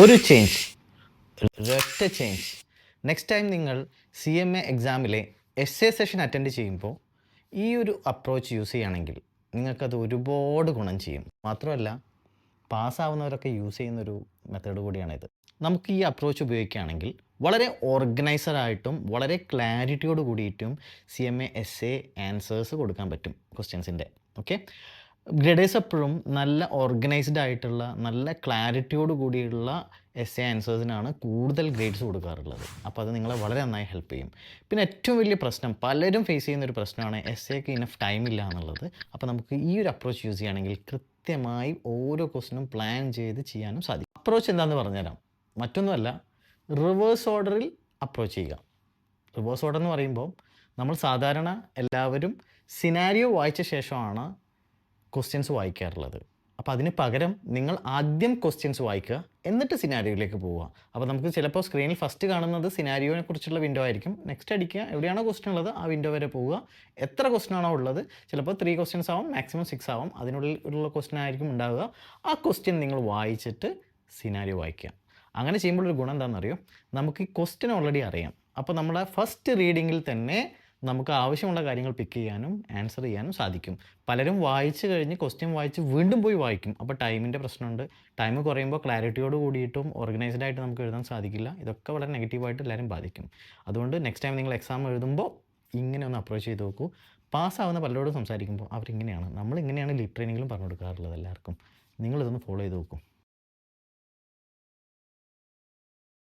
ഒരു ചേഞ്ച്, ഒരൊറ്റ change. Next time നിങ്ങൾ CMA എക്സാമിലെ എസ്സേ സെഷൻ അറ്റൻഡ് ചെയ്യുമ്പോൾ ഈ ഒരു അപ്രോച്ച് യൂസ് ചെയ്യുകയാണെങ്കിൽ നിങ്ങൾക്കത് ഒരുപാട് ഗുണം ചെയ്യും. മാത്രമല്ല പാസ്സാവുന്നവരൊക്കെ യൂസ് ചെയ്യുന്നൊരു മെത്തേഡ് കൂടിയാണിത്. നമുക്ക് ഈ അപ്രോച്ച് ഉപയോഗിക്കുകയാണെങ്കിൽ വളരെ ഓർഗനൈസറായിട്ടും വളരെ ക്ലാരിറ്റിയോട് കൂടിയിട്ടും CMA എസ്സേ ആൻസേഴ്സ് കൊടുക്കാൻ പറ്റും ക്വസ്റ്റ്യൻസിൻ്റെ. ഓക്കെ, ഗ്രേഡേഴ്സ് എപ്പോഴും നല്ല ഓർഗനൈസ്ഡ് ആയിട്ടുള്ള നല്ല ക്ലാരിറ്റിയോട് കൂടിയുള്ള എസ്സേ ആൻസേഴ്സിനാണ് കൂടുതൽ ഗ്രേഡ്സ് കൊടുക്കാറുള്ളത്. അപ്പോൾ അത് നിങ്ങളെ വളരെ നന്നായി ഹെൽപ്പ് ചെയ്യും. പിന്നെ ഏറ്റവും വലിയ പ്രശ്നം, പലരും ഫേസ് ചെയ്യുന്നൊരു പ്രശ്നമാണ് എസ്സേക്ക് ഇനഫ് ടൈം ഇല്ല എന്നുള്ളത്. അപ്പോൾ നമുക്ക് ഈ ഒരു അപ്രോച്ച് യൂസ് ചെയ്യുകയാണെങ്കിൽ കൃത്യമായി ഓരോ ക്വസ്റ്റിനും പ്ലാൻ ചെയ്ത് ചെയ്യാനും സാധിക്കും. അപ്രോച്ച് എന്താണെന്ന് പറഞ്ഞുതരാം. മറ്റൊന്നുമല്ല, റിവേഴ്സ് ഓർഡറിൽ അപ്രോച്ച് ചെയ്യുക. റിവേഴ്സ് ഓർഡർ എന്ന് പറയുമ്പോൾ നമ്മൾ സാധാരണ എല്ലാവരും സിനാരിയോ വായിച്ച ശേഷമാണ് ക്വസ്റ്റ്യൻസ് വായിക്കാറുള്ളത്. അപ്പോൾ അതിന് പകരം നിങ്ങൾ ആദ്യം ക്വസ്റ്റ്യൻസ് വായിക്കുക, എന്നിട്ട് സിനാരിയോയിലേക്ക് പോവുക. അപ്പോൾ നമുക്ക് ചിലപ്പോൾ സ്ക്രീനിൽ ഫസ്റ്റ് കാണുന്നത് സിനാരിയോനെ കുറിച്ചുള്ള വിൻഡോ ആയിരിക്കും. നെക്സ്റ്റ് അടിക്കുക, എവിടെയാണോ ക്വസ്റ്റ്യൻ ഉള്ളത് ആ വിൻഡോ വരെ പോവുക. എത്ര ക്വസ്റ്റ്യൻ ആണോ ഉള്ളത്, ചിലപ്പോൾ 3 ക്വസ്റ്റ്യൻസ് ആവും, മാക്സിമം 6 ആവും, അതിനുള്ളിൽ ഉള്ള ക്വസ്റ്റ്യൻ ആയിരിക്കും ഉണ്ടാവുക. ആ ക്വസ്റ്റ്യൻ നിങ്ങൾ വായിച്ചിട്ട് സിനാരിയോ വായിക്കുക. അങ്ങനെ ചെയ്യുമ്പോൾ ഒരു ഗുണം എന്താണെന്നറിയോ, നമുക്ക് ഈ ക്വസ്റ്റ്യൻ ഓൾറെഡി അറിയാം. അപ്പോൾ നമ്മളെ ഫസ്റ്റ് റീഡിങ്ങിൽ തന്നെ നമുക്ക് ആവശ്യമുള്ള കാര്യങ്ങൾ പിക്ക് ചെയ്യാനും ആൻസർ ചെയ്യാനും സാധിക്കും. പലരും വായിച്ച് കഴിഞ്ഞ് ക്വസ്റ്റ്യൻ വായിച്ച് വീണ്ടും പോയി വായിക്കും. അപ്പോൾ ടൈമിൻ്റെ പ്രശ്നമുണ്ട്. ടൈം കുറയുമ്പോൾ ക്ലാരിറ്റിയോട് കൂടിയിട്ടും ഓർഗനൈസ്ഡ് ആയിട്ട് നമുക്ക് എഴുതാൻ സാധിക്കില്ല. ഇതൊക്കെ വളരെ നെഗറ്റീവായിട്ട് എല്ലാവരും ബാധിക്കും. അതുകൊണ്ട് നെക്സ്റ്റ് ടൈം നിങ്ങൾ എക്സാം എഴുതുമ്പോൾ ഇങ്ങനെ ഒന്ന് അപ്രോച്ച് ചെയ്ത് നോക്കൂ. പാസ്സാവുന്ന പലരോടും സംസാരിക്കുമ്പോൾ അവരിങ്ങനെയാണ്, നമ്മളിങ്ങനെയാണ് ലിറ്റ് ട്രെയിനിങ്ങിലും പറഞ്ഞു കൊടുക്കാറുള്ളത് എല്ലാവർക്കും. നിങ്ങളിതൊന്ന് ഫോളോ ചെയ്ത് നോക്കൂ.